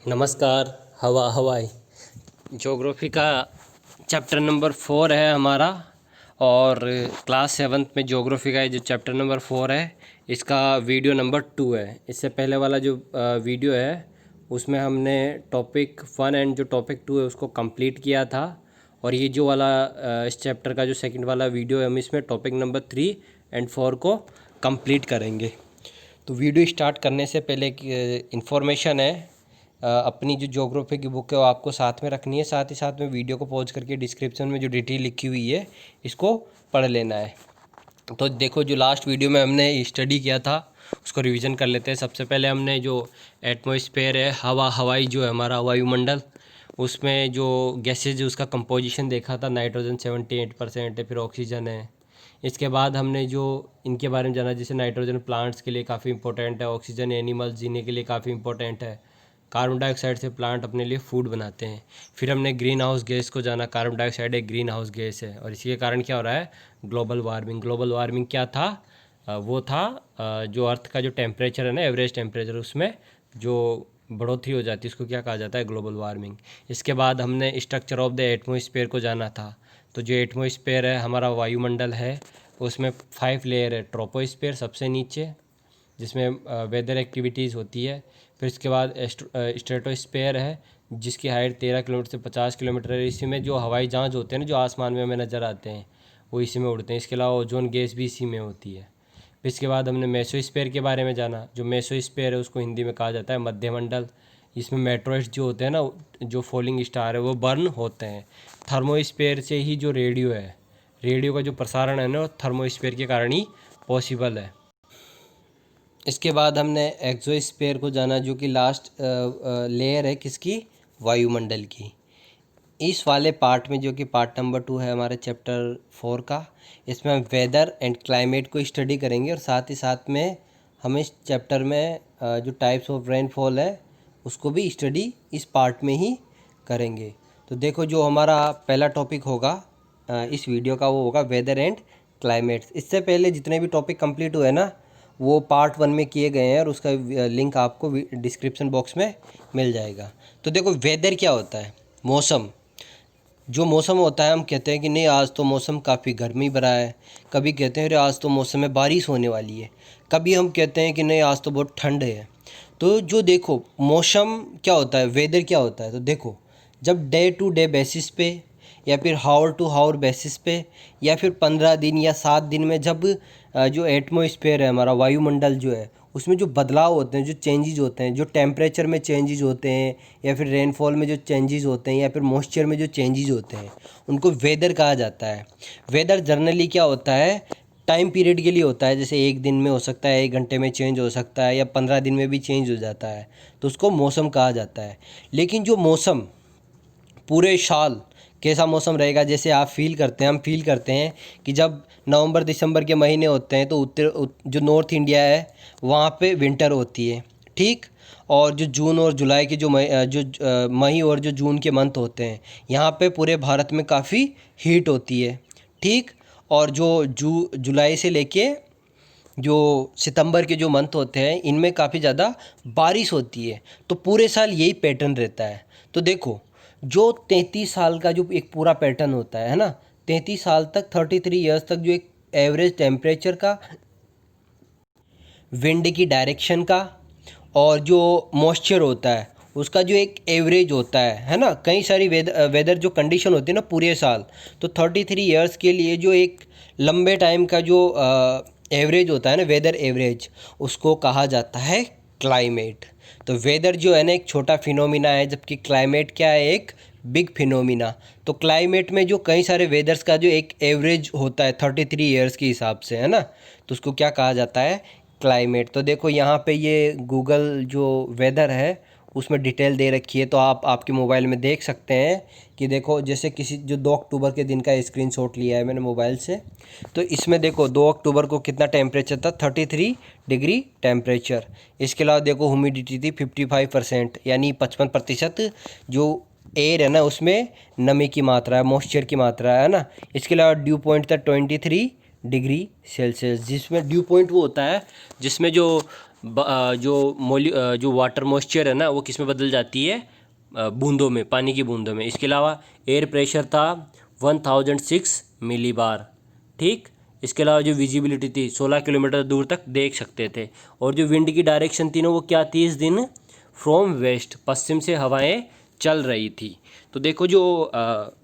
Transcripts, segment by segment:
नमस्कार। हवाई ज्योग्राफी का चैप्टर नंबर 4 है हमारा। और क्लास 7th में ज्योग्राफी का जो चैप्टर नंबर 4 है इसका वीडियो नंबर 2 है। इससे पहले वाला जो वीडियो है उसमें हमने टॉपिक 1 एंड जो टॉपिक 2 है उसको कंप्लीट किया था। और ये जो वाला इस चैप्टर का जो सेकंड वाला वीडियो है हम इसमें टॉपिक नंबर 3 एंड 4 को कंप्लीट करेंगे। तो वीडियो स्टार्ट करने से पहले एक इन्फॉर्मेशन है, अपनी जो ज्योग्राफी की बुक है वो आपको साथ में रखनी है। साथ ही साथ में वीडियो को पॉज करके डिस्क्रिप्शन में जो डिटेल लिखी हुई है इसको पढ़ लेना है। तो देखो, जो लास्ट वीडियो में हमने स्टडी किया था उसको रिवीजन कर लेते हैं। सबसे पहले हमने जो एटमॉस्फेयर है, हवाई जो है हमारा वायुमंडल, उसमें जो गैसेज उसका कंपोजिशन देखा था। नाइट्रोजन 78% है, फिर ऑक्सीजन है। इसके बाद हमने जो इनके बारे में जाना, जैसे नाइट्रोजन प्लांट्स के लिए काफ़ी इंपॉर्टेंट है, ऑक्सीजन एनिमल्स जीने के लिए काफ़ी इंपॉर्टेंट है, कार्बन डाइऑक्साइड से प्लांट अपने लिए फूड बनाते हैं। फिर हमने ग्रीन हाउस गैस को जाना। कार्बन डाइऑक्साइड एक ग्रीन हाउस गैस है और इसी के कारण क्या हो रहा है, ग्लोबल वार्मिंग। ग्लोबल वार्मिंग क्या था, वो था जो अर्थ का जो टेम्परेचर है ना, एवरेज टेम्परेचर, उसमें जो बढ़ोतरी हो जाती है उसको क्या कहा जाता है, ग्लोबल वार्मिंग। इसके बाद हमने स्ट्रक्चर ऑफ द एटमॉस्फेयर को जाना था। तो जो एटमॉस्फेयर है हमारा वायुमंडल है उसमें 5 लेयर है। ट्रोपोस्फेयर सबसे नीचे, जिसमें वेदर एक्टिविटीज़ होती है। फिर इसके बाद स्ट्रेटोस्फेयर है जिसकी हाइट 13 किलोमीटर से 50 किलोमीटर है। इसी में जो हवाई जहाज़ होते हैं ना, जो आसमान में हमें नज़र आते हैं, वो इसी में उड़ते हैं। इसके अलावा ओजोन गैस भी इसी में होती है। फिर इसके बाद हमने मेसोस्फेयर के बारे में जाना। जो मेसोस्फेयर है उसको हिंदी में कहा जाता है मध्यमंडल। इसमें मेट्रोइड्स जो होते हैं ना, जो फॉलिंग स्टार है, वो बर्न होते हैं। थर्मोस्फेयर से ही जो रेडियो है, रेडियो का जो प्रसारण है ना, वो थर्मोस्फेयर के कारण ही पॉसिबल है। इसके बाद हमने एक्सोस्फेयर को जाना, जो कि लास्ट लेयर है किसकी, वायुमंडल की। इस वाले पार्ट में, जो कि पार्ट नंबर 2 है हमारे चैप्टर 4 का, इसमें हम वेदर एंड क्लाइमेट को स्टडी करेंगे। और साथ ही साथ में हम इस चैप्टर में जो टाइप्स ऑफ रेनफॉल है उसको भी स्टडी इस पार्ट में ही करेंगे। तो देखो, जो हमारा पहला टॉपिक होगा इस वीडियो का, वो होगा वेदर एंड क्लाइमेट्स। इससे पहले जितने भी टॉपिक कंप्लीट हुए ना, वो पार्ट 1 में किए गए हैं और उसका लिंक आपको डिस्क्रिप्शन बॉक्स में मिल जाएगा। तो देखो, वेदर क्या होता है, मौसम। जो मौसम होता है, हम कहते हैं कि नहीं आज तो मौसम काफ़ी गर्मी भरा है, कभी कहते हैं अरे आज तो मौसम में बारिश होने वाली है, कभी हम कहते हैं कि नहीं आज तो बहुत ठंड है। तो जो देखो, मौसम क्या होता है, वेदर क्या होता है, तो देखो, जब डे टू डे बेसिस पे या फिर हावर टू हावर बेसिस पे या फिर 15 दिन या 7 दिन में, जब जो एटमॉस्फेयर है हमारा, वायुमंडल जो है, उसमें जो बदलाव होते हैं, जो चेंजेस होते हैं, जो टेम्परेचर में चेंजेस होते हैं, या फिर रेनफॉल में जो चेंजेस होते हैं, या फिर मॉइस्चर में जो चेंजेस होते हैं, उनको वेदर कहा जाता है। वेदर जनरली क्या होता है, टाइम पीरियड के लिए होता है। जैसे एक दिन में हो सकता है, 1 घंटे में चेंज हो सकता है, या 15 दिन में भी चेंज हो जाता है, तो उसको मौसम कहा जाता है। लेकिन जो मौसम पूरे साल कैसा मौसम रहेगा, जैसे आप फील करते हैं, हम फील करते हैं कि जब नवंबर दिसंबर के महीने होते हैं तो जो नॉर्थ इंडिया है वहाँ पे विंटर होती है, ठीक। और जो जून और जुलाई के मई और जो जून के मंथ होते हैं, यहाँ पे पूरे भारत में काफ़ी हीट होती है, ठीक। और जो जुलाई से लेके जो सितंबर के जो मंथ होते हैं, इनमें काफ़ी ज़्यादा बारिश होती है। तो पूरे साल यही पैटर्न रहता है। तो देखो, जो 33 साल का जो एक पूरा पैटर्न होता है ना, 33 साल तक, 33 ईयर्स तक, जो एक एवरेज टेम्परेचर का, विंड की डायरेक्शन का, और जो मॉइस्चर होता है उसका जो एक एवरेज होता है ना, कई सारी वेदर जो कंडीशन होती है ना पूरे साल, तो 33 ईयर्स के लिए जो एक लंबे टाइम का जो एवरेज होता है ना, वेदर एवरेज, उसको कहा जाता है क्लाइमेट। तो वेदर जो है ना एक छोटा फिनोमिना है, जबकि क्लाइमेट क्या है, एक बिग फिनोमिना। तो क्लाइमेट में जो कई सारे वेदर्स का जो एक एवरेज होता है 33 ईयर्स के हिसाब से, है ना, तो उसको क्या कहा जाता है, क्लाइमेट। तो देखो, यहाँ पे ये गूगल जो वेदर है उसमें डिटेल दे रखी है, तो आप आपके मोबाइल में देख सकते हैं कि देखो, जैसे किसी जो 2 अक्टूबर के दिन का स्क्रीनशॉट लिया है मैंने मोबाइल से, तो इसमें देखो 2 अक्टूबर को कितना टेम्परेचर था, 33 डिग्री टेम्परेचर। इसके अलावा देखो, ह्यूमिडिटी थी 55%, यानी 55% जो एयर है ना उसमें नमी की मात्रा है, मॉइस्चर की मात्रा है ना। इसके अलावा ड्यू पॉइंट था 23 डिग्री सेल्सियस, जिसमें ड्यू पॉइंट वो होता है जिसमें जो जो वाटर मॉइस्चर है ना वो किस में बदल जाती है, बूंदों में, पानी की बूंदों में। इसके अलावा एयर प्रेशर था 1006 मिलीबार, ठीक। इसके अलावा जो विजिबिलिटी थी 16 किलोमीटर दूर तक देख सकते थे। और जो विंड की डायरेक्शन थी ना वो क्या थी इस दिन, फ्रॉम वेस्ट, पश्चिम से हवाएं चल रही थी। तो देखो जो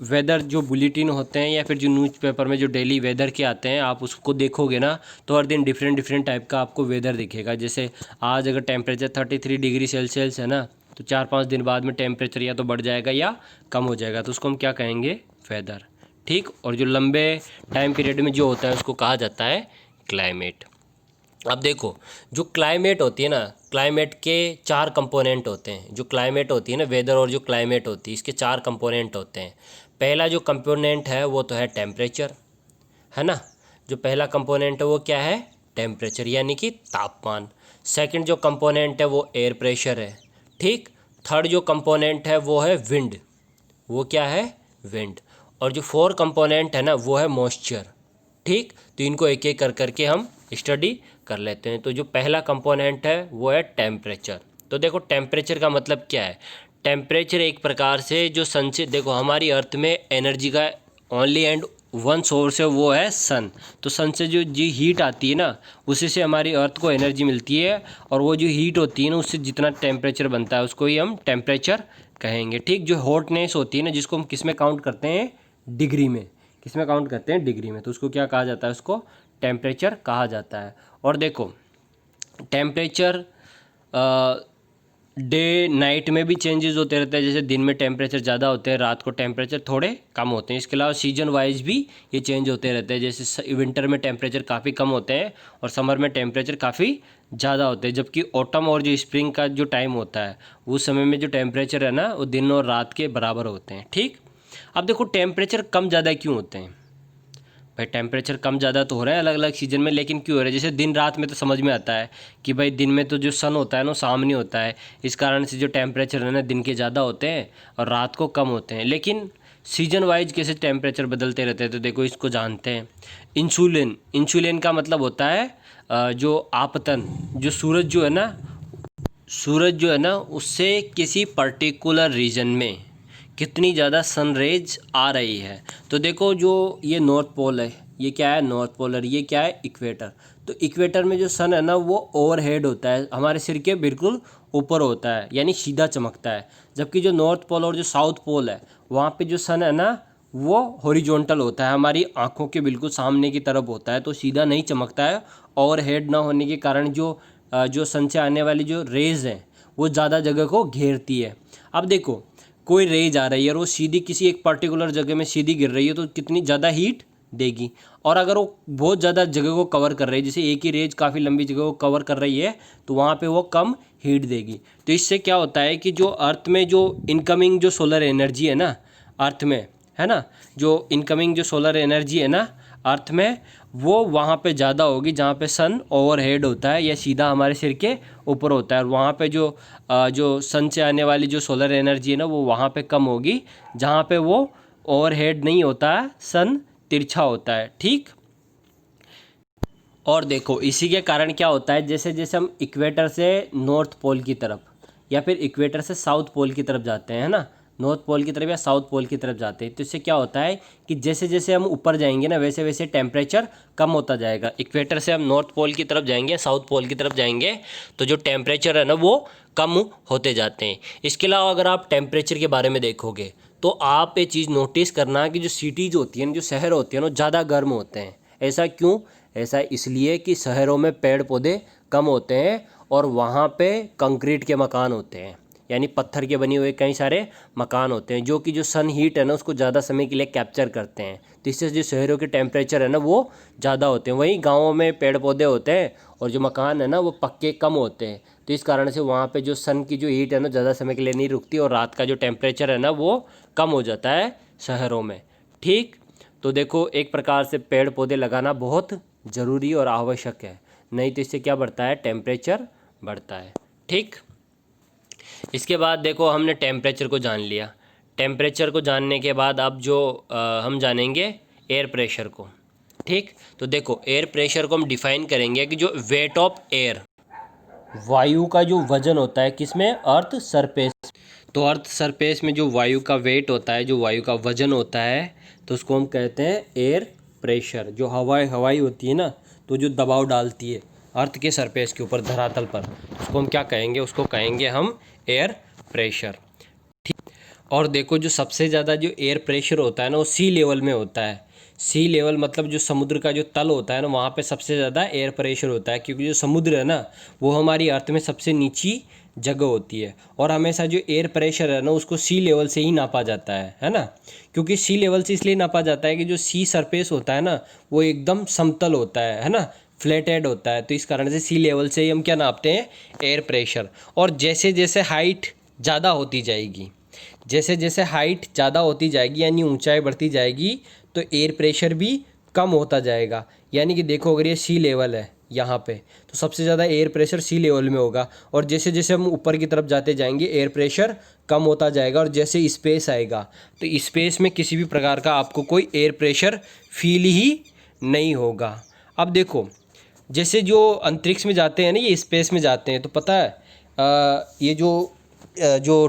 वेदर जो बुलेटिन होते हैं या फिर जो न्यूज़पेपर में जो डेली वेदर के आते हैं, आप उसको देखोगे ना तो हर दिन डिफरेंट डिफरेंट टाइप का आपको वेदर दिखेगा। जैसे आज अगर टेम्परेचर 33 डिग्री सेल्सियस है ना, तो 4-5 दिन बाद में टेम्परेचर या तो बढ़ जाएगा या कम हो जाएगा, तो उसको हम क्या कहेंगे, वेदर, ठीक। और जो लंबे टाइम पीरियड में जो होता है उसको कहा जाता है क्लाइमेट। अब देखो जो क्लाइमेट होती है ना, क्लाइमेट के 4 कंपोनेंट होते हैं। जो क्लाइमेट होती है ना, वेदर और जो क्लाइमेट होती है, इसके 4 कंपोनेंट होते हैं। पहला जो कंपोनेंट है वो तो है टेम्परेचर, है ना। जो पहला कंपोनेंट है वो क्या है, टेम्परेचर यानी कि तापमान। सेकंड जो कंपोनेंट है वो एयर प्रेशर है, ठीक। थर्ड जो कंपोनेंट है वो है विंड, वो क्या है, विंड। और जो फोर्थ कंपोनेंट है ना वो है मॉइस्चर, ठीक। तो इनको एक एक कर करके हम स्टडी कर लेते हैं। तो जो पहला कंपोनेंट है वो है टेम्परेचर। तो देखो टेम्परेचर का मतलब क्या है, टेम्परेचर एक प्रकार से जो सन से, देखो हमारी अर्थ में एनर्जी का ओनली एंड वन सोर्स है, वो है सन। तो सन से जो जी हीट आती है ना उसी से हमारी अर्थ को एनर्जी मिलती है, और वो जो हीट होती है ना उससे जितना टेम्परेचर बनता है उसको ही हम टेम्परेचर कहेंगे, ठीक। जो हॉटनेस होती है ना जिसको हम किस में काउंट करते हैं, डिग्री में, किस में काउंट करते हैं, डिग्री में, तो उसको क्या कहा जाता है, उसको टेम्परेचर कहा जाता है। और देखो टेम्परेचर डे नाइट में भी चेंजेस होते रहते हैं। जैसे दिन में टेम्परेचर ज़्यादा होते हैं, रात को टेम्परेचर थोड़े कम होते हैं। इसके अलावा सीजन वाइज भी ये चेंज होते रहते हैं। जैसे विंटर में टेम्परेचर काफ़ी कम होते हैं और समर में टेम्परेचर काफ़ी ज़्यादा होते हैं। जबकि ऑटम और जो स्प्रिंग का जो टाइम होता है उस समय में जो टेम्परेचर है ना वो दिन और रात के बराबर होते हैं, ठीक। अब देखो टेम्परेचर कम ज़्यादा क्यों होते हैं भाई, टेम्परेचर कम ज़्यादा तो हो रहे हैं अलग अलग सीजन में, लेकिन क्यों हो रहे हैं, जैसे दिन रात में तो समझ में आता है कि भाई दिन में तो जो सन होता है ना सामने होता है, इस कारण से जो टेम्परेचर है ना दिन के ज़्यादा होते हैं और रात को कम होते हैं। लेकिन सीजन वाइज कैसे टेम्परेचर बदलते रहते हैं, तो देखो इसको जानते हैं। इंसुलिन, इंसुलिन का मतलब होता है जो आपतन, जो सूरज जो है ना उससे किसी पर्टिकुलर रीजन में कितनी ज़्यादा सन रेज आ रही है। तो देखो जो ये नॉर्थ पोल है, ये क्या है, नॉर्थ पोल, और ये क्या है, इक्वेटर। तो इक्वेटर में जो सन है ना वो ओवरहेड होता है, हमारे सिर के बिल्कुल ऊपर होता है, यानी सीधा चमकता है। जबकि जो नॉर्थ पोल और जो साउथ पोल है वहाँ पे जो सन है ना वो हॉरिजॉन्टल होता है, हमारी आँखों के बिल्कुल सामने की तरफ होता है, तो सीधा नहीं चमकता है। ओवरहेड ना होने के कारण जो सन से आने वाली जो रेज हैं वो ज़्यादा जगह को घेरती है। अब देखो कोई रेज आ रही है और वो सीधी किसी एक पर्टिकुलर जगह में सीधी गिर रही है तो कितनी ज़्यादा हीट देगी। और अगर वो बहुत ज़्यादा जगह को कवर कर रही है, जैसे एक ही रेज काफ़ी लंबी जगह को कवर कर रही है, तो वहाँ पे वो कम हीट देगी। तो इससे क्या होता है कि जो अर्थ में जो इनकमिंग जो सोलर एनर्जी है ना अर्थ में, है ना, जो इनकमिंग जो सोलर एनर्जी है ना अर्थ में, वो वहाँ पे ज़्यादा होगी जहाँ पे सन ओवरहेड होता है या सीधा हमारे सिर के ऊपर होता है। और वहाँ पे जो सन से आने वाली जो सोलर एनर्जी है ना वो वहाँ पे कम होगी जहाँ पे वो ओवरहेड नहीं होता है, सन तिरछा होता है, ठीक। और देखो इसी के कारण क्या होता है, जैसे जैसे हम इक्वेटर से नॉर्थ पोल की तरफ या फिर इक्वेटर से साउथ पोल की तरफ जाते हैं, है ना, नॉर्थ पोल की तरफ या साउथ पोल की तरफ जाते हैं, तो इससे क्या होता है कि जैसे जैसे हम ऊपर जाएंगे ना वैसे वैसे टेम्परेचर कम होता जाएगा। इक्वेटर से हम नॉर्थ पोल की तरफ जाएंगे, साउथ पोल की तरफ जाएंगे, तो जो टेम्परेचर है ना वो कम होते जाते हैं। इसके अलावा अगर आप टेम्परेचर के बारे में देखोगे तो आप ये चीज़ नोटिस करना कि जो सिटीज़ होती हैं, जो शहर होते हैं ना, ज़्यादा गर्म होते हैं। ऐसा क्यों, ऐसा इसलिए कि शहरों में पेड़ पौधे कम होते हैं और वहाँ पे कंक्रीट के मकान होते हैं, यानी पत्थर के बने हुए कई सारे मकान होते हैं जो कि जो सन हीट है ना उसको ज़्यादा समय के लिए कैप्चर करते हैं। तो इससे जो शहरों के टेम्परेचर है ना वो ज़्यादा होते हैं, वहीं गाँवों में पेड़ पौधे होते हैं और जो मकान है ना वो पक्के कम होते हैं। तो इस कारण से वहाँ पे जो सन की जो हीट है ना ज़्यादा समय के लिए नहीं रुकती और रात का जो टेम्परेचर है ना वो कम हो जाता है शहरों में, ठीक। तो देखो एक प्रकार से पेड़ पौधे लगाना बहुत ज़रूरी और आवश्यक है, नहीं तो इससे क्या बढ़ता है, टेम्परेचर बढ़ता है, ठीक। इसके बाद देखो हमने टेम्परेचर को जान लिया। टेम्परेचर को जानने के बाद अब जो हम जानेंगे एयर प्रेशर को, ठीक। तो देखो एयर प्रेशर को हम डिफाइन करेंगे कि जो वेट ऑफ एयर, वायु का जो वजन होता है किसमें, अर्थ सरफेस। तो अर्थ सरफेस में जो वायु का वेट होता है, जो वायु का वजन होता है, तो उसको हम कहते हैं एयर प्रेशर। जो हवाई होती है ना, तो जो दबाव डालती है अर्थ के सरफेस के ऊपर, धरातल पर, उसको हम क्या कहेंगे, उसको कहेंगे हम एयर प्रेशर। और देखो जो सबसे ज़्यादा जो एयर प्रेशर होता है ना, वो सी लेवल में होता है। सी लेवल मतलब जो समुद्र का जो तल होता है ना, वहाँ पे सबसे ज़्यादा एयर प्रेशर होता है, क्योंकि जो समुद्र है ना, वो हमारी अर्थ में सबसे नीची जगह होती है। और हमेशा जो एयर प्रेशर है ना, उसको सी लेवल से ही नापा जाता है ना। क्योंकि सी लेवल से इसलिए नापा जाता है कि जो सी सरफेस होता है ना, वो एकदम समतल होता है ना, फ्लैटेड होता है। तो इस कारण से सी लेवल से ही हम क्या नापते हैं, एयर प्रेशर। और जैसे जैसे हाइट ज़्यादा होती जाएगी, जैसे जैसे हाइट ज़्यादा होती जाएगी, यानी ऊंचाई बढ़ती जाएगी, तो एयर प्रेशर भी कम होता जाएगा। यानी कि देखो, अगर ये सी लेवल है यहाँ पे, तो सबसे ज़्यादा एयर प्रेशर सी लेवल में होगा। और जैसे जैसे हम ऊपर की तरफ जाते जाएंगे, एयर प्रेशर कम होता जाएगा। और जैसे स्पेस आएगा, तो स्पेस में किसी भी प्रकार का आपको कोई एयर प्रेशर फील ही नहीं होगा। अब देखो, जैसे जो अंतरिक्ष में जाते हैं ना, ये स्पेस में जाते हैं, तो पता है ये जो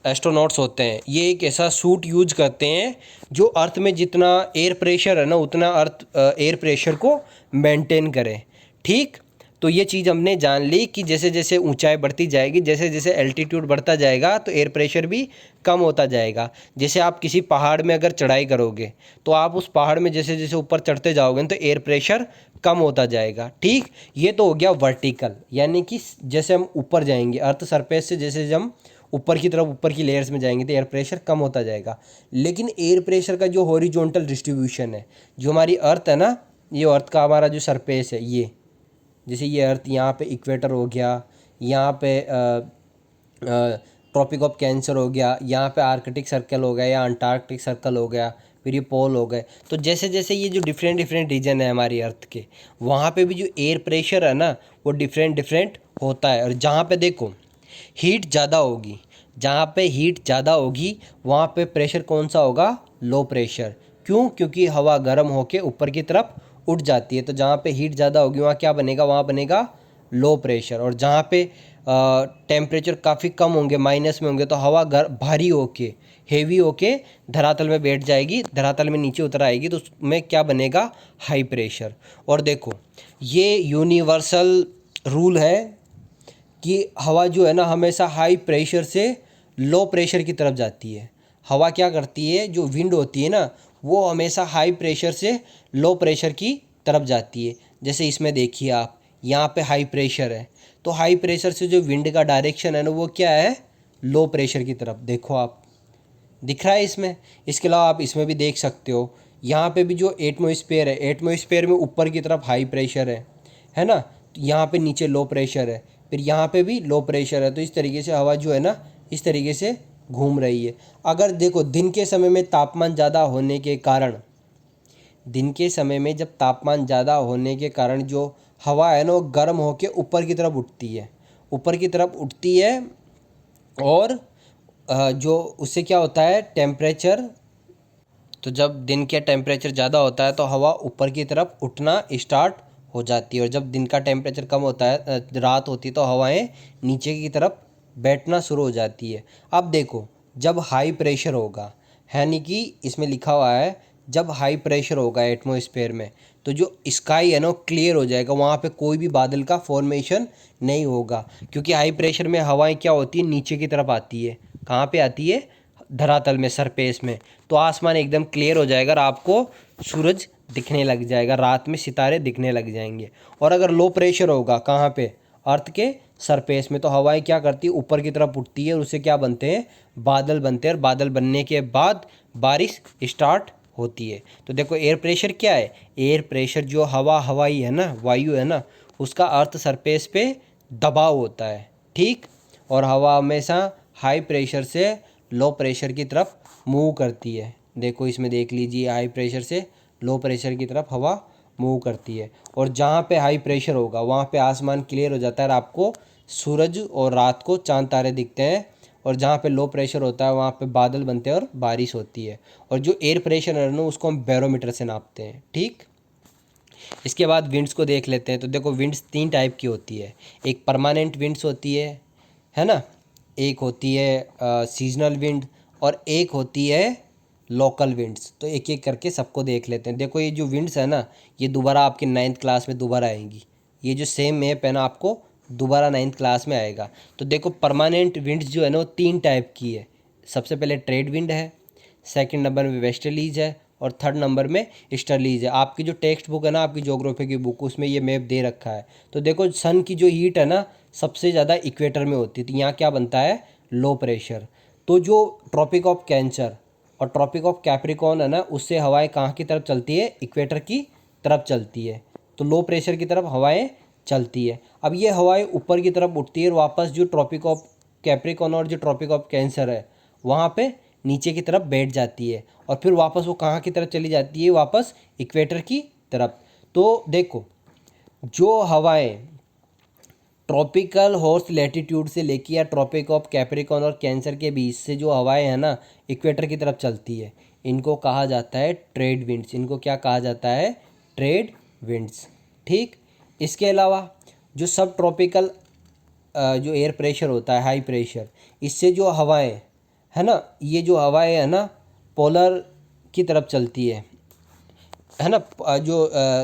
एस्ट्रोनॉट्स होते हैं, ये एक ऐसा सूट यूज करते हैं जो अर्थ में जितना एयर प्रेशर है ना, उतना अर्थ एयर प्रेशर को मेंटेन करे। ठीक, तो ये चीज़ हमने जान ली कि जैसे जैसे ऊंचाई बढ़ती जाएगी, जैसे जैसे एल्टीट्यूड बढ़ता जाएगा, तो एयर प्रेशर भी कम होता जाएगा। जैसे आप किसी पहाड़ में अगर चढ़ाई करोगे, तो आप उस पहाड़ में जैसे जैसे ऊपर चढ़ते जाओगे, तो एयर प्रेशर कम होता जाएगा। ठीक, ये तो हो गया वर्टिकल, यानी कि जैसे हम ऊपर जाएंगे अर्थ सरफेस से, जैसे हम ऊपर की तरफ, ऊपर की लेयर्स में जाएंगे, तो एयर प्रेशर कम होता जाएगा। लेकिन एयर प्रेशर का जो हॉरिजॉन्टल डिस्ट्रीब्यूशन है, जो हमारी अर्थ है ना, ये अर्थ का हमारा जो सरफेस है, ये जैसे ये अर्थ यहाँ पे इक्वेटर हो गया, यहाँ पे ट्रॉपिक ऑफ कैंसर हो गया, यहाँ पे आर्कटिक सर्कल हो गया या अंटार्कटिक सर्कल हो गया, फिर ये पोल हो गए। तो जैसे जैसे ये जो डिफरेंट डिफरेंट रीजन है हमारी अर्थ के, वहाँ पे भी जो एयर प्रेशर है ना, वो डिफरेंट डिफरेंट होता है। और जहाँ पे देखो हीट ज़्यादा होगी, जहाँ पे हीट ज़्यादा होगी, वहाँ पे प्रेशर कौन सा होगा, लो प्रेशर। क्यों, क्योंकि हवा गर्म होके ऊपर की तरफ उठ जाती है। तो जहाँ पे हीट ज़्यादा होगी, वहाँ क्या बनेगा, वहाँ बनेगा लो प्रेशर। और जहाँ पे टेम्परेचर काफ़ी कम होंगे, माइनस में होंगे, तो हवा भारी होके, हेवी होके धरातल में बैठ जाएगी, धरातल में नीचे उतर आएगी, तो उसमें क्या बनेगा, हाई प्रेशर। और देखो, ये यूनिवर्सल रूल है कि हवा जो है ना, हमेशा हाई प्रेशर से लो प्रेशर की तरफ जाती है। हवा क्या करती है, जो विंड होती है ना, वो हमेशा हाई प्रेशर से लो प्रेशर की तरफ जाती है। जैसे इसमें देखिए आप, यहाँ पे हाई प्रेशर है, तो हाई प्रेशर से जो विंड का डायरेक्शन है ना, वो क्या है, लो प्रेशर की तरफ। देखो आप, दिख रहा है इसमें। इसके अलावा आप इसमें भी देख सकते हो, यहाँ पे भी जो एटमॉस्फेयर है, एटमॉस्फेयर में ऊपर की तरफ हाई प्रेशर है ना, तो यहाँ पे नीचे लो प्रेशर है, फिर यहाँ पे भी लो प्रेशर है। तो इस तरीके से हवा जो है ना, इस तरीके से घूम रही है। अगर देखो, दिन के समय में तापमान ज़्यादा होने के कारण, दिन के समय में जब तापमान ज़्यादा होने के कारण जो हवा है ना, वो गर्म होकर ऊपर की तरफ उठती है, ऊपर की तरफ उठती है। और जो उससे क्या होता है, टेम्परेचर, तो जब दिन के टेम्परेचर ज़्यादा होता है, तो हवा ऊपर की तरफ उठना स्टार्ट हो जाती है। और जब दिन का टेम्परेचर कम होता है, रात होती है, तो हवाएं नीचे की तरफ बैठना शुरू हो जाती है। अब देखो, जब हाई प्रेशर होगा, यानी कि इसमें लिखा हुआ है, जब हाई प्रेशर होगा एटमॉस्फेयर में, तो जो स्काई है ना, वो क्लियर हो जाएगा, वहाँ पे कोई भी बादल का फॉर्मेशन नहीं होगा। क्योंकि हाई प्रेशर में हवाएं क्या होती है, नीचे की तरफ आती है। कहाँ पे आती है, धरातल में, सरफेस में। तो आसमान एकदम क्लियर हो जाएगा और आपको सूरज दिखने लग जाएगा, रात में सितारे दिखने लग जाएंगे। और अगर लो प्रेशर होगा, कहाँ पे, अर्थ के सरफेस में, तो हवाएं क्या करती है, ऊपर की तरफ उठती है, और उससे क्या बनते हैं, बादल बनते हैं। और बादल बनने के बाद बारिश स्टार्ट होती है। तो देखो, एयर प्रेशर क्या है, एयर प्रेशर जो हवाई है ना, वायु है ना, उसका अर्थ सरफेस पे दबाव होता है। ठीक, और हवा हमेशा हाई प्रेशर से लो प्रेशर की तरफ मूव करती है। देखो इसमें देख लीजिए, हाई प्रेशर से लो प्रेशर की तरफ हवा मूव करती है। और जहाँ पे हाई प्रेशर होगा, वहाँ पे आसमान क्लियर हो जाता है और आपको सूरज और रात को चांद तारे दिखते हैं। और जहाँ पे लो प्रेशर होता है, वहाँ पे बादल बनते हैं और बारिश होती है। और जो एयर प्रेशर है ना, उसको हम बैरोमीटर से नापते हैं। ठीक, इसके बाद विंड्स को देख लेते हैं। तो देखो विंड्स 3 टाइप की होती है। एक परमानेंट विंड्स होती है ना, एक होती है सीजनल विंड, और एक होती है लोकल विंड्स। तो एक एक करके सबको देख लेते हैं। देखो ये जो विंड्स है ना, ये दोबारा आपके 9th क्लास में दोबारा आएंगी। ये जो सेम मैप है ना, आपको दोबारा 9th क्लास में आएगा। तो देखो परमानेंट विंड्स जो है ना, वो 3 टाइप की है। सबसे पहले ट्रेड विंड है, सेकंड नंबर में वेस्टर्लीज है, और थर्ड नंबर में ईस्टर्लीज है। आपकी जो टेक्स्ट बुक है ना, आपकी ज्योग्राफी की बुक, उसमें ये मैप दे रखा है। तो देखो सन की जो हीट है ना, सबसे ज़्यादा इक्वेटर में होती है। तो यहाँ क्या बनता है, लो प्रेशर। तो जो ट्रॉपिक ऑफ कैंसर और ट्रॉपिक ऑफ कैप्रिकॉर्न है ना, उससे हवाएं कहाँ की तरफ चलती है, इक्वेटर की तरफ चलती है। तो लो प्रेशर की तरफ हवाएं चलती है। अब ये हवाएं ऊपर की तरफ उठती है और वापस जो ट्रॉपिक ऑफ कैप्रिकॉर्न और जो ट्रॉपिक ऑफ कैंसर है, वहाँ पे नीचे की तरफ बैठ जाती है, और फिर वापस वो कहाँ की तरफ चली जाती है, वापस इक्वेटर की तरफ। तो देखो जो हवाएं ट्रॉपिकल हॉर्स लैटिट्यूड से लेके या ट्रॉपिक ऑफ कैप्रिकॉर्न और कैंसर के बीच से जो हवाएं हैं ना, इक्वेटर की तरफ चलती है, इनको कहा जाता है ट्रेड विंड्स। इनको क्या कहा जाता है, ट्रेड विंड्स। ठीक। इसके अलावा जो सब ट्रॉपिकल जो एयर प्रेशर होता है, हाई प्रेशर, इससे जो हवाएं है ना, ये जो हवाएं है ना, पोलर की तरफ चलती है ना।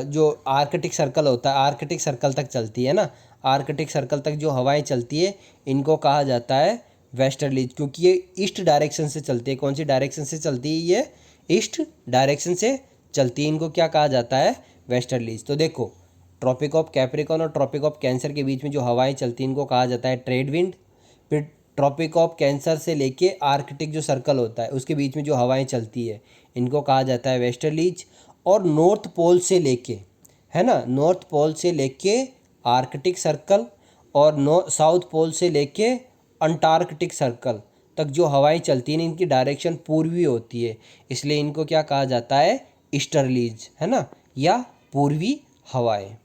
जो आर्कटिक सर्कल होता है, आर्कटिक सर्कल तक चलती है ना, आर्कटिक सर्कल तक जो हवाएं चलती है, इनको कहा जाता है वेस्टर्लीज, क्योंकि ये ईस्ट डायरेक्शन से चलती है। कौन सी डायरेक्शन से चलती है, ये ईस्ट डायरेक्शन से चलती है। इनको क्या कहा जाता है, वेस्टर्लीज। तो देखो ट्रॉपिक ऑफ कैप्रिकॉर्न और ट्रॉपिक ऑफ कैंसर के बीच में जो हवाएं चलती हैं, इनको कहा जाता है ट्रेड विंड। फिर ट्रॉपिक ऑफ कैंसर से लेके आर्कटिक जो सर्कल होता है, उसके बीच में जो हवाएं चलती है, इनको कहा जाता है वेस्टर्लीज। और नॉर्थ पोल से लेके, है ना, नॉर्थ पोल से लेके आर्कटिक सर्कल, और साउथ पोल से लेके अंटार्कटिक सर्कल तक जो हवाएं चलती हैं, इनकी डायरेक्शन पूर्वी होती है, इसलिए इनको क्या कहा जाता है, ईस्टर्लीज, है ना, या पूर्वी हवाएं।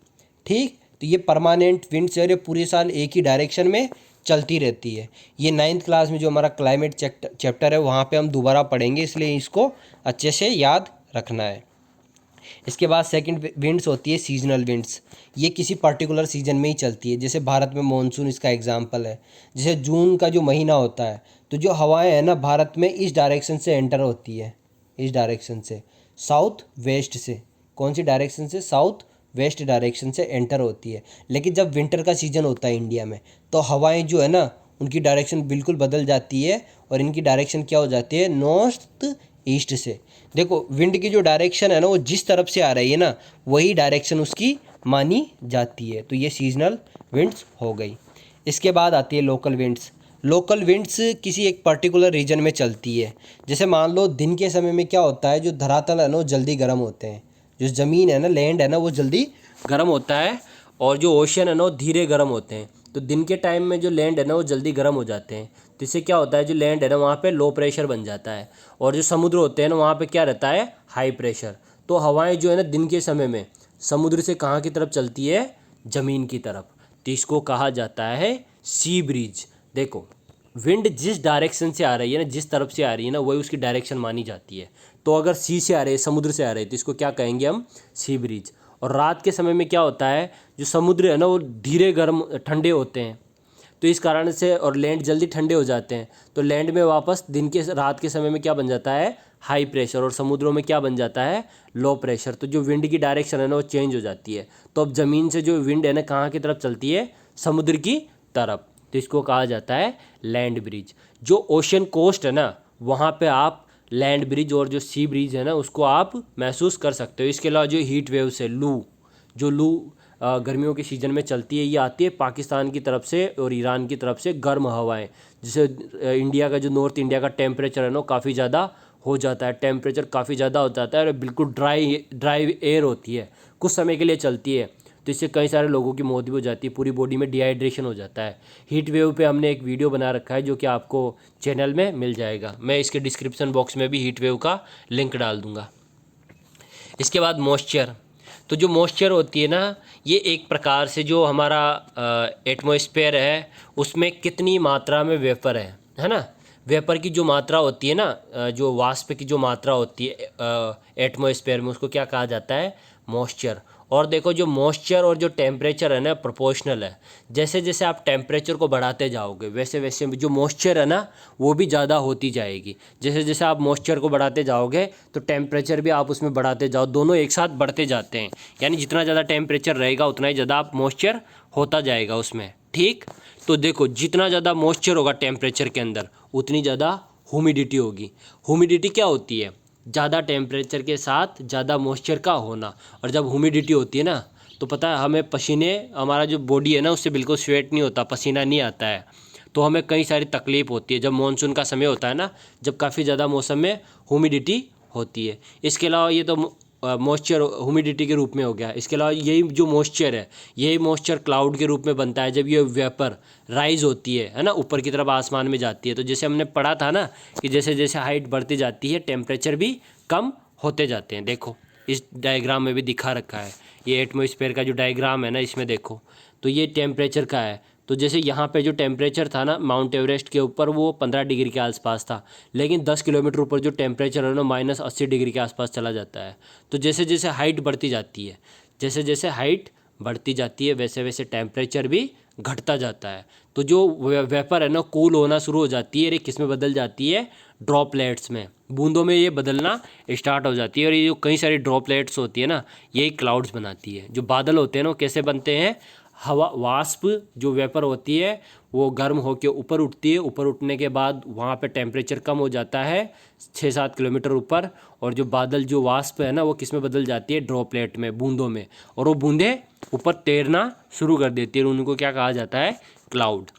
ठीक। तो ये परमानेंट विंड्स है, पूरे साल एक ही डायरेक्शन में चलती रहती है। ये 9th क्लास में जो हमारा क्लाइमेट चैप्टर है, वहाँ पे हम दोबारा पढ़ेंगे, इसलिए इसको अच्छे से याद रखना है। इसके बाद सेकंड विंड्स होती है सीजनल विंड्स। ये किसी पर्टिकुलर सीजन में ही चलती है। जैसे भारत में मॉनसून इसका एग्जांपल है। जैसे जून का जो महीना होता है, तो जो हवाएं हैं ना, भारत में इस डायरेक्शन से एंटर होती है, इस डायरेक्शन से, साउथ वेस्ट से। कौन सी डायरेक्शन से, साउथ वेस्ट डायरेक्शन से एंटर होती है। लेकिन जब विंटर का सीज़न होता है इंडिया में, तो हवाएं जो है ना, उनकी डायरेक्शन बिल्कुल बदल जाती है, और इनकी डायरेक्शन क्या हो जाती है, नॉर्थ ईस्ट से। देखो विंड की जो डायरेक्शन है ना, वो जिस तरफ से आ रही है ना, वही डायरेक्शन उसकी मानी जाती है। तो ये सीजनल विंड्स हो गई। इसके बाद आती है लोकल विंड्स। लोकल विंड्स किसी एक पर्टिकुलर रीजन में चलती है। जैसे मान लो दिन के समय में क्या होता है, जो धरातल है ना, वो जल्दी गर्म होते हैं। जो ज़मीन है ना, लैंड है ना, वो जल्दी गर्म होता है, और जो ओशन है ना, वो धीरे गर्म होते हैं। तो दिन के टाइम में जो लैंड है ना, वो जल्दी गर्म हो जाते हैं। तो इससे क्या होता है, जो लैंड है ना, वहाँ पे लो प्रेशर बन जाता है, और जो समुद्र होते हैं ना, वहाँ पे क्या रहता है, हाई प्रेशर। तो हवाएं जो है ना, दिन के समय में समुद्र से कहाँ की तरफ चलती है, ज़मीन की तरफ। तो इसको कहा जाता है सी ब्रीज। देखो विंड जिस डायरेक्शन से आ रही है ना, जिस तरफ से आ रही है ना, वही उसकी डायरेक्शन मानी जाती है। तो अगर सी से आ रहे, समुद्र से आ रहे, तो इसको क्या कहेंगे हम, सी ब्रीज। और रात के समय में क्या होता है, जो समुद्र है ना, वो धीरे गर्म ठंडे होते हैं, तो इस कारण से, और लैंड जल्दी ठंडे हो जाते हैं, तो लैंड में वापस दिन के रात के समय में क्या बन जाता है, हाई प्रेशर, और समुद्रों में क्या बन जाता है, लो प्रेशर। तो जो विंड की डायरेक्शन है ना, वो चेंज हो जाती है। तो अब ज़मीन से जो विंड है ना, कहाँ की तरफ चलती है, समुद्र की तरफ। तो इसको कहा जाता है लैंड ब्रिज। जो ओशन कोस्ट है ना, वहाँ पे आप लैंड ब्रिज और जो सी ब्रिज है ना, उसको आप महसूस कर सकते हो। इसके अलावा जो हीट वेव्स है, लू गर्मियों के सीज़न में चलती है, ये आती है पाकिस्तान की तरफ से और ईरान की तरफ से गर्म हवाएं, जिससे इंडिया का जो नॉर्थ इंडिया का टेम्परेचर है ना, काफ़ी ज़्यादा हो जाता है। टेम्परेचर काफ़ी ज़्यादा हो जाता है, और बिल्कुल ड्राई एयर होती है, कुछ समय के लिए चलती है। तो इससे कई सारे लोगों की मौत भी हो जाती है, पूरी बॉडी में डिहाइड्रेशन हो जाता है। हीट वेव पे हमने एक वीडियो बना रखा है, जो कि आपको चैनल में मिल जाएगा। मैं इसके डिस्क्रिप्शन बॉक्स में भी हीट वेव का लिंक डाल दूँगा। इसके बाद मॉइस्चर। तो जो मॉइस्चर होती है ना, ये एक प्रकार से जो हमारा एटमॉस्फेयर है, उसमें कितनी मात्रा में वेपर है ना। वेपर की जो मात्रा होती है ना, जो वाष्प की जो मात्रा होती है एटमॉस्फेयर में, उसको क्या कहा जाता है, मॉइस्चर। और देखो जो मॉइस्चर और जो टेम्परेचर है ना प्रोपोर्शनल है। जैसे जैसे आप टेम्परेचर को बढ़ाते जाओगे वैसे वैसे जो मॉइस्चर है ना वो भी ज़्यादा होती जाएगी। जैसे जैसे आप मॉइस्चर को बढ़ाते जाओगे तो टेम्परेचर भी आप उसमें बढ़ाते जाओ, दोनों एक साथ बढ़ते जाते हैं। यानी जितना ज़्यादा टेम्परेचर रहेगा उतना ही ज़्यादा आप मॉइस्चर होता जाएगा उसमें। ठीक, तो देखो जितना ज़्यादा मॉइस्चर होगा टेम्परेचर के अंदर उतनी ज़्यादा ह्यूमिडिटी होगी। ह्यूमिडिटी क्या होती है? ज़्यादा टेम्परेचर के साथ ज़्यादा मॉइस्चर का होना। और जब ह्यूमिडिटी होती है ना तो पता है हमें पसीने, हमारा जो बॉडी है ना उससे बिल्कुल स्वेट नहीं होता, पसीना नहीं आता है, तो हमें कई सारी तकलीफ होती है। जब मानसून का समय होता है ना, जब काफ़ी ज़्यादा मौसम में ह्यूमिडिटी होती है। इसके अलावा ये तो मॉइस्चर ह्यूमिडिटी के रूप में हो गया। इसके अलावा यही जो मॉइस्चर है यही मॉइस्चर क्लाउड के रूप में बनता है जब ये वेपर राइज होती है ना, ऊपर की तरफ आसमान में जाती है। तो जैसे हमने पढ़ा था ना कि जैसे जैसे हाइट बढ़ती जाती है टेम्परेचर भी कम होते जाते हैं। देखो इस डायग्राम में भी दिखा रखा है, ये एटमॉस्फेयर का जो डायग्राम है ना इसमें देखो, तो ये टेम्परेचर का है। तो जैसे यहाँ पे जो टेम्परेचर था ना माउंट एवरेस्ट के ऊपर वो 15 डिग्री के आसपास था, लेकिन 10 किलोमीटर ऊपर जो टेम्परेचर है ना -80 डिग्री के आसपास चला जाता है। तो जैसे जैसे हाइट बढ़ती जाती है, जैसे जैसे हाइट बढ़ती जाती है वैसे वैसे टेम्परेचर भी घटता जाता है। तो जो वेपर है ना कूल होना शुरू हो जाती है, ये किस में बदल जाती है? ड्रॉपलेट्स में, बूंदों में ये बदलना स्टार्ट हो जाती है। और ये जो कई सारी ड्रॉपलेट्स होती है ना यही क्लाउड्स बनाती है। जो बादल होते हैं ना वो कैसे बनते हैं? हवा वाष्प जो वेपर होती है वो गर्म होकर ऊपर उठती है, ऊपर उठने के बाद वहाँ पे टेम्परेचर कम हो जाता है 6-7 किलोमीटर ऊपर, और जो बादल जो वाष्प है ना वो किस में बदल जाती है? ड्रॉपलेट में, बूंदों में, और वो बूंदें ऊपर तैरना शुरू कर देती है। उनको क्या कहा जाता है? क्लाउड।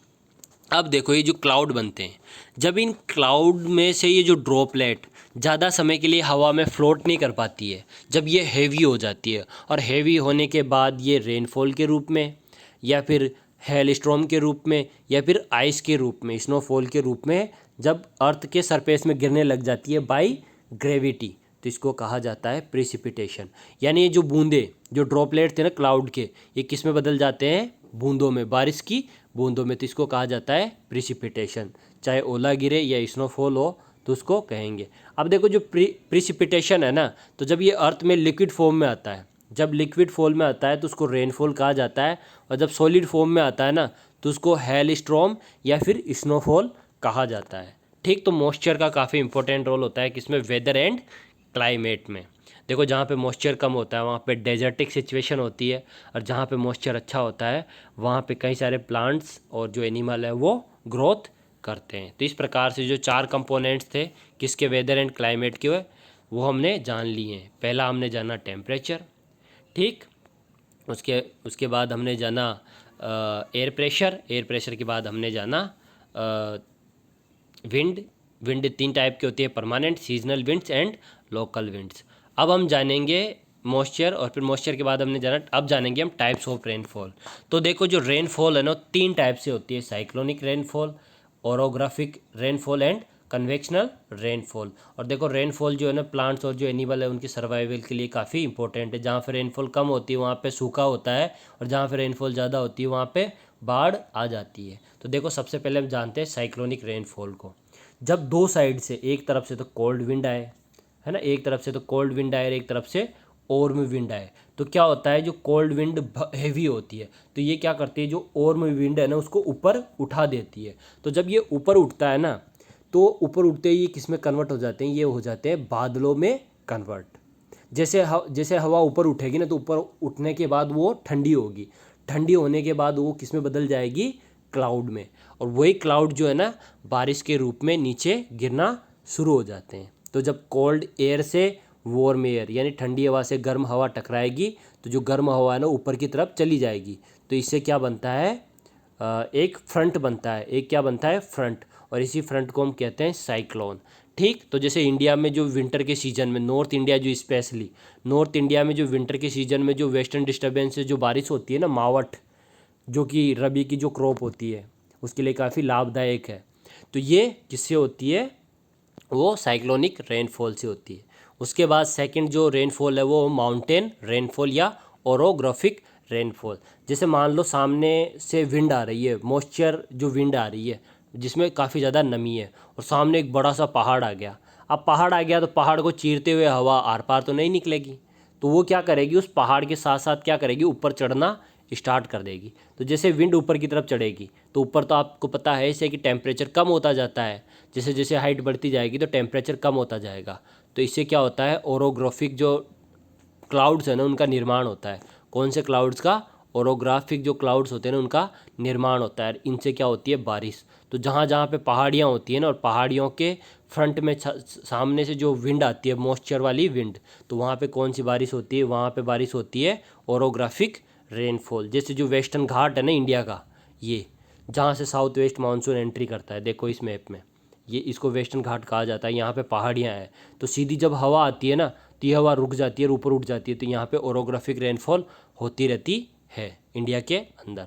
अब देखो ये जो क्लाउड बनते हैं, जब इन क्लाउड में से ये जो ड्रॉपलेट ज़्यादा समय के लिए हवा में फ्लोट नहीं कर पाती है, जब ये हैवी हो जाती है, और हैवी होने के बाद ये रेनफॉल के रूप में या फिर हेलस्टॉर्म के रूप में या फिर आइस के रूप में, स्नोफॉल के रूप में जब अर्थ के सरफेस में गिरने लग जाती है बाय ग्रेविटी, तो इसको कहा जाता है प्रिसिपिटेशन। यानी ये जो बूंदे जो ड्रॉपलेट थे ना क्लाउड के, ये किस में बदल जाते हैं? बूंदों में, बारिश की बूंदों में। तो इसको कहा जाता है प्रिसिपिटेशन। चाहे ओला गिरे या स्नोफॉल हो तो उसको कहेंगे। अब देखो जो प्रिसिपिटेशन है ना, तो जब ये अर्थ में लिक्विड फॉर्म में आता है, जब लिक्विड फॉर्म में आता है तो उसको रेनफॉल कहा जाता है, और जब सॉलिड फॉर्म में आता है ना तो उसको हेलस्टॉर्म या फिर स्नोफॉल कहा जाता है। ठीक, तो मॉइस्चर का काफ़ी इंपॉर्टेंट रोल होता है किसमें? वेदर एंड क्लाइमेट में। देखो जहाँ पे मॉइस्चर कम होता है वहाँ पे डेजर्टिक सिचुएशन होती है, और जहाँ पे मॉइस्चर अच्छा होता है वहाँ पे कई सारे प्लांट्स और जो एनिमल है वो ग्रोथ करते हैं। तो इस प्रकार से जो 4 कंपोनेंट्स थे किसके? वेदर एंड क्लाइमेट के, वो हमने जान लिए हैं। पहला हमने जाना टेम्परेचर, ठीक, उसके उसके बाद हमने जाना एयर प्रेशर, एयर प्रेशर के बाद हमने जाना विंड। विंड 3 टाइप की होती है, permanent, seasonal winds and local winds. अब हम जानेंगे मॉइस्चर, और फिर मॉइस्चर के बाद हमने जाना, अब जानेंगे हम टाइप्स ऑफ रेनफॉल। तो देखो जो रेनफॉल है ना 3 टाइप से होती है, cyclonic rainfall, orographic rainfall and convectional rainfall. और देखो रेनफॉल जो है ना प्लांट्स और जो एनिमल है उनकी सर्वाइवल के लिए काफ़ी इंपॉर्टेंट है। जहाँ पर रेनफॉल कम होती है वहाँ पे सूखा होता है, और जहाँ पर रेनफॉल ज़्यादा होती है वहाँ पे बाढ़ आ जाती है। तो देखो सबसे पहले हम जानते हैं साइक्लोनिक रेनफॉल को। जब 2 साइड से, एक तरफ से तो कोल्ड विंड आए, है ना, एक तरफ से तो कोल्ड विंड आए और एक तरफ से वार्म विंड आए, तो क्या होता है? जो कोल्ड विंड हैवी होती है तो ये क्या करती है? जो वार्म विंड है ना उसको ऊपर उठा देती है। तो जब ये ऊपर उठता है ना तो ऊपर उठते ही ये किस में कन्वर्ट हो जाते हैं? ये हो जाते हैं बादलों में कन्वर्ट। जैसे हवा ऊपर उठेगी ना तो ऊपर उठने के बाद वो ठंडी होगी, ठंडी होने के बाद वो किस में बदल जाएगी? क्लाउड में। और वही क्लाउड जो है ना बारिश के रूप में नीचे गिरना शुरू हो जाते हैं। तो जब कोल्ड एयर से वार्म एयर यानी ठंडी हवा से गर्म हवा टकराएगी तो जो गर्म हवा है ना ऊपर की तरफ चली जाएगी, तो इससे क्या बनता है? एक फ्रंट बनता है। एक क्या बनता है? फ्रंट। और इसी फ्रंट को हम कहते हैं साइक्लोन। ठीक, तो जैसे इंडिया में जो विंटर के सीज़न में, नॉर्थ इंडिया जो स्पेशली नॉर्थ इंडिया में जो विंटर के सीज़न में जो वेस्टर्न डिस्टर्बेंस से जो बारिश होती है ना, मावट, जो कि रबी की जो क्रॉप होती है उसके लिए काफ़ी लाभदायक है, तो ये किससे होती है? वो साइक्लोनिक रेनफॉल से होती है। उसके बाद सेकंड जो रेनफॉल है वो माउंटेन रेनफॉल या ओरोग्राफिक रेनफॉल। जैसे मान लो सामने से विंड आ रही है, मॉइस्चर जो विंड आ रही है जिसमें काफ़ी ज़्यादा नमी है, और सामने एक बड़ा सा पहाड़ आ गया। अब पहाड़ आ गया तो पहाड़ को चीरते हुए हवा आर पार तो नहीं निकलेगी, तो वो क्या करेगी, उस पहाड़ के साथ साथ क्या करेगी, ऊपर चढ़ना स्टार्ट कर देगी। तो जैसे विंड ऊपर की तरफ चढ़ेगी तो ऊपर तो आपको पता है इससे कि टेम्परेचर कम होता जाता है, जैसे जैसे हाइट बढ़ती जाएगी तो टेम्परेचर कम होता जाएगा। तो इससे क्या होता है, ओरोग्राफिक जो क्लाउड्स है ना उनका निर्माण होता है। कौन से क्लाउड्स का, ओरोग्राफिक जो क्लाउड्स होते हैं ना उनका निर्माण होता है। इनसे क्या होती है, बारिश। तो जहाँ जहाँ पे पहाड़ियाँ होती हैं ना और पहाड़ियों के फ्रंट में सामने से जो विंड आती है, मॉइस्चर वाली विंड, तो वहाँ पे कौन सी बारिश होती है, वहाँ पे बारिश होती है ओरोग्राफिक रेनफॉल। जैसे जो वेस्टर्न घाट है ना इंडिया का, ये जहाँ से साउथ वेस्ट मानसून एंट्री करता है, देखो इस मैप में, ये इसको वेस्टर्न घाट कहा जाता है। यहाँ पे पहाड़ियाँ हैं, तो सीधी जब हवा आती है ना तो ये हवा रुक जाती है और ऊपर उठ जाती है, तो यहाँ पे ओरोग्राफिक रेनफॉल होती रहती है इंडिया के अंदर।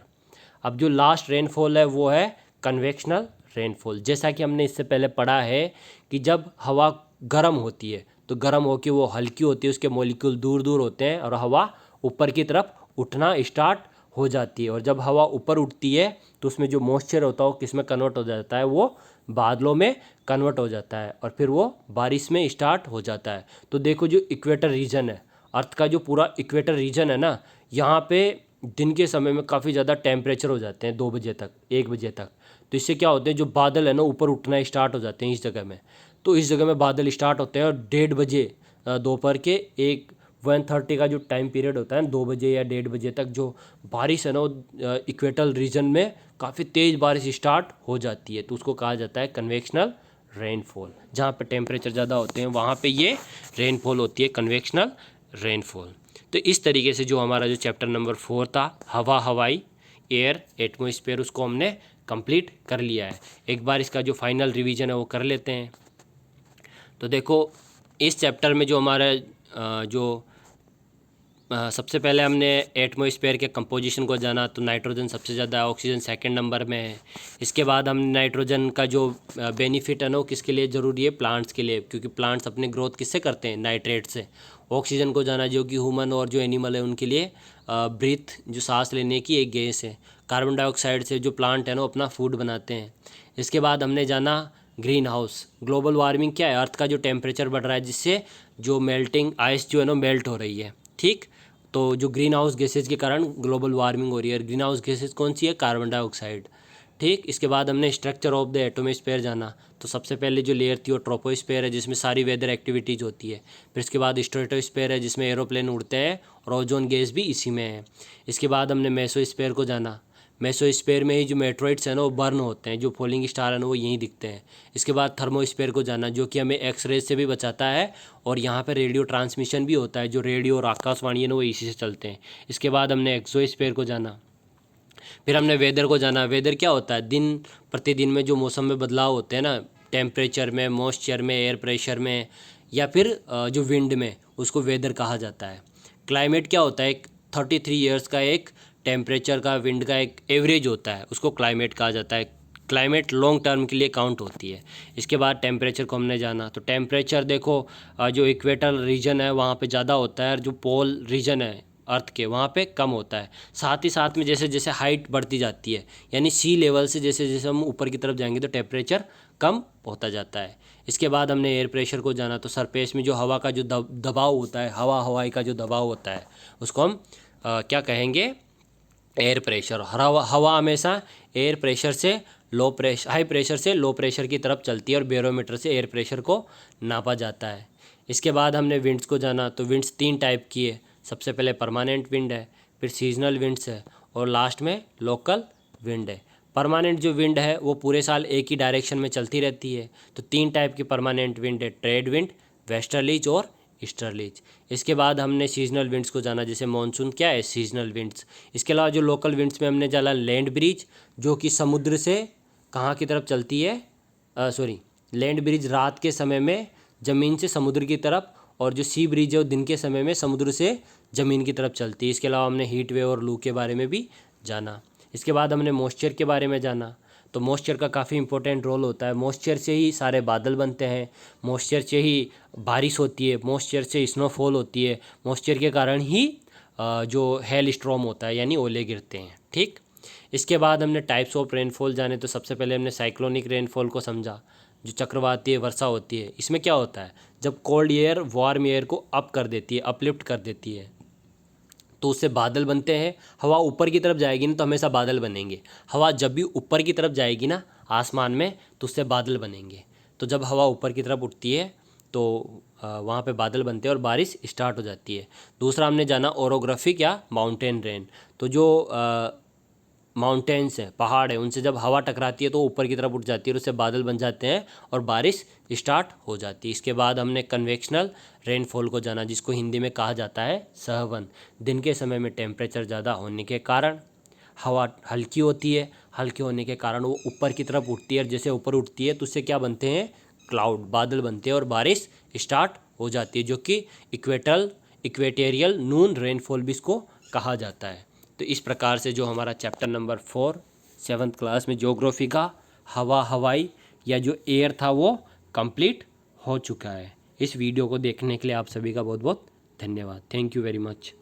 अब जो लास्ट रेनफॉल है वो है कन्वेक्शनल रेनफॉल। जैसा कि हमने इससे पहले पढ़ा है कि जब हवा गर्म होती है तो गर्म होकर वो हल्की होती है, उसके मॉलिक्यूल दूर दूर होते हैं और हवा ऊपर की तरफ उठना स्टार्ट हो जाती है। और जब हवा ऊपर उठती है तो उसमें जो मॉइस्चर होता है वो किस में कन्वर्ट हो जाता है, वो बादलों में कन्वर्ट हो जाता है और फिर वो बारिश में स्टार्ट हो जाता है। तो देखो जो इक्वेटर रीजन है, अर्थ का जो पूरा इक्वेटर रीजन है ना, यहाँ पे दिन के समय में काफ़ी ज़्यादा टेम्परेचर हो जाते हैं 2 बजे तक, 1 बजे तक। तो इससे क्या होते हैं, जो बादल है ना ऊपर उठना स्टार्ट हो जाते हैं इस जगह में। तो इस जगह में बादल स्टार्ट होते हैं और 1:30 बजे दोपहर के 1:30 का जो टाइम पीरियड होता है 2 बजे या 1:30 बजे तक जो बारिश है ना वो इक्वेटल रीजन में काफ़ी तेज़ बारिश स्टार्ट हो जाती है। तो उसको कहा जाता है कन्वेक्शनल रेनफॉल। जहाँ पर टेम्परेचर ज़्यादा होते हैं वहाँ पे ये रेनफॉल होती है, कन्वेक्शनल रेनफॉल। तो इस तरीके से जो हमारा जो चैप्टर नंबर 4 था, हवा, हवाई, एयर, एटमॉस्फेयर, उसको हमने कंप्लीट कर लिया है। एक बार इसका जो फाइनल रिवीजन है वो कर लेते हैं। तो देखो इस चैप्टर में जो हमारा सबसे पहले हमने एटमॉस्फेयर के कंपोजिशन को जाना। तो नाइट्रोजन सबसे ज़्यादा, ऑक्सीजन सेकंड नंबर में है। इसके बाद हमने नाइट्रोजन का जो बेनिफिट है ना वो किसके लिए ज़रूरी है, प्लांट्स के लिए, क्योंकि प्लांट्स अपने ग्रोथ किससे करते हैं, नाइट्रेट से। ऑक्सीजन को जाना जो कि ह्यूमन और जो एनिमल है उनके लिए ब्रीथ, जो सांस लेने की एक गैस है। कार्बन डाइऑक्साइड से जो प्लांट है ना अपना फूड बनाते हैं। इसके बाद हमने जाना ग्रीन हाउस। ग्लोबल वार्मिंग क्या है, अर्थ का जो टेम्परेचर बढ़ रहा है जिससे जो मेल्टिंग आइस जो है ना मेल्ट हो रही है, ठीक। तो जो ग्रीन हाउस गैसेज के कारण ग्लोबल वार्मिंग हो रही है। ग्रीन हाउस गैसेज कौन सी है, कार्बन डाइऑक्साइड, ठीक। इसके बाद हमने स्ट्रक्चर ऑफ द एटमॉस्फेयर जाना। तो सबसे पहले जो लेयर थी वो ट्रोपोस्फेयर है जिसमें सारी वेदर एक्टिविटीज़ होती है। फिर इसके बाद स्ट्रेटोस्फेयर है जिसमें एरोप्लेन उड़ते हैं और ओजोन गैस भी इसी में है। इसके बाद हमने मेसोस्फेयर को जाना। मेसोस्फेयर में ही जो मेट्रोइड्स हैं ना वो बर्न होते हैं, जो फॉलिंग स्टार है ना वो यहीं दिखते हैं। इसके बाद थर्मोस्फेयर को जाना जो कि हमें एक्सरेज से भी बचाता है और यहाँ पर रेडियो ट्रांसमिशन भी होता है, जो रेडियो और आकाशवाणी है ना वो इसी से चलते हैं। इसके बाद हमने एक्सोस्फेयर को जाना। फिर हमने वेदर को जाना। वेदर क्या होता है, दिन प्रतिदिन में जो मौसम में बदलाव होते हैं ना, टेम्परेचर में, मॉइस्चर में, एयर प्रेशर में या फिर जो विंड में, उसको वेदर कहा जाता है। क्लाइमेट क्या होता है, एक 33 ईयर्स का एक टेम्परेचर का, विंड का एक एवरेज होता है, उसको क्लाइमेट कहा जाता है। क्लाइमेट लॉन्ग टर्म के लिए काउंट होती है। इसके बाद टेम्परेचर को हमने जाना। तो टेम्परेचर देखो जो इक्वेटर रीजन है वहाँ पे ज़्यादा होता है और जो पोल रीजन है अर्थ के वहाँ पे कम होता है। साथ ही साथ में जैसे जैसे हाइट बढ़ती जाती है, यानी सी लेवल से जैसे जैसे हम ऊपर की तरफ जाएंगे तो टेम्परेचर कम होता जाता है। इसके बाद हमने एयर प्रेशर को जाना। तो सरफेस में जो हवा का जो दबाव होता है, हवा हवाई का जो दबाव होता है उसको हम क्या कहेंगे, एयर प्रेशर। हवा हमेशा एयर प्रेशर से लो प्रेशर, हाई प्रेशर से लो प्रेशर की तरफ चलती है और बैरोमीटर से एयर प्रेशर को नापा जाता है। इसके बाद हमने विंड्स को जाना। तो विंड्स 3 टाइप की है। सबसे पहले परमानेंट विंड है, फिर सीजनल विंड्स है और लास्ट में लोकल विंड है। परमानेंट जो विंड है वो पूरे साल एक ही डायरेक्शन में चलती रहती है। तो 3 टाइप की परमानेंट विंड है, ट्रेड विंड, वेस्टर्लीज और ईस्टर्लीज। इसके बाद हमने सीजनल विंड्स को जाना, जैसे मॉनसून क्या है, सीजनल विंड्स। इसके अलावा जो लोकल विंड्स में हमने जाना लैंड ब्रिज, जो कि समुद्र से कहाँ की तरफ चलती है, लैंड ब्रिज रात के समय में ज़मीन से समुद्र की तरफ, और जो सी ब्रिज है वो दिन के समय में समुद्र से ज़मीन की तरफ चलती है। इसके अलावा हमने हीट वेव और लू के बारे में भी जाना। इसके बाद हमने मॉइस्चर के बारे में जाना। तो मॉइस्चर का काफ़ी इंपॉर्टेंट रोल होता है। मॉइस्चर से ही सारे बादल बनते हैं, मॉइस्चर से ही बारिश होती है, मॉइस्चर से स्नोफॉल होती है, मॉइस्चर के कारण ही जो हेल स्टॉर्म होता है यानी ओले गिरते हैं, ठीक। इसके बाद हमने टाइप्स ऑफ रेनफॉल जाने। तो सबसे पहले हमने साइक्लोनिक रेनफॉल को समझा। जो चक्रवातीय वर्षा होती है, इसमें क्या होता है, जब कोल्ड एयर वार्म एयर को अप कर देती है, अपलिफ्ट कर देती है, तो उससे बादल बनते हैं। हवा ऊपर की तरफ जाएगी ना तो हमेशा बादल बनेंगे। हवा जब भी ऊपर की तरफ जाएगी ना आसमान में तो उससे बादल बनेंगे। तो जब हवा ऊपर की तरफ उठती है तो वहाँ पे बादल बनते हैं और बारिश स्टार्ट हो जाती है। दूसरा हमने जाना ओरोग्राफी, क्या, माउंटेन रेन। तो जो माउंटेन्स है, पहाड़ है, उनसे जब हवा टकराती है तो ऊपर की तरफ उठ जाती है और उससे बादल बन जाते हैं और बारिश स्टार्ट हो जाती है। इसके बाद हमने कन्वेक्शनल रेनफॉल को जाना, जिसको हिंदी में कहा जाता है सहवन। दिन के समय में टेम्परेचर ज़्यादा होने के कारण हवा हल्की होती है, हल्के होने के कारण वो ऊपर की तरफ उठती है और जैसे ऊपर उठती है तो उससे क्या बनते हैं, क्लाउड, बादल बनते हैं और बारिश स्टार्ट हो जाती है, जो कि इक्वेटेरियल नून रेनफॉल भी इसको कहा जाता है। तो इस प्रकार से जो हमारा चैप्टर नंबर 4 7th क्लास में ज्योग्राफी का हवाई या जो एयर था वो कंप्लीट हो चुका है। इस वीडियो को देखने के लिए आप सभी का बहुत बहुत धन्यवाद। Thank you very much.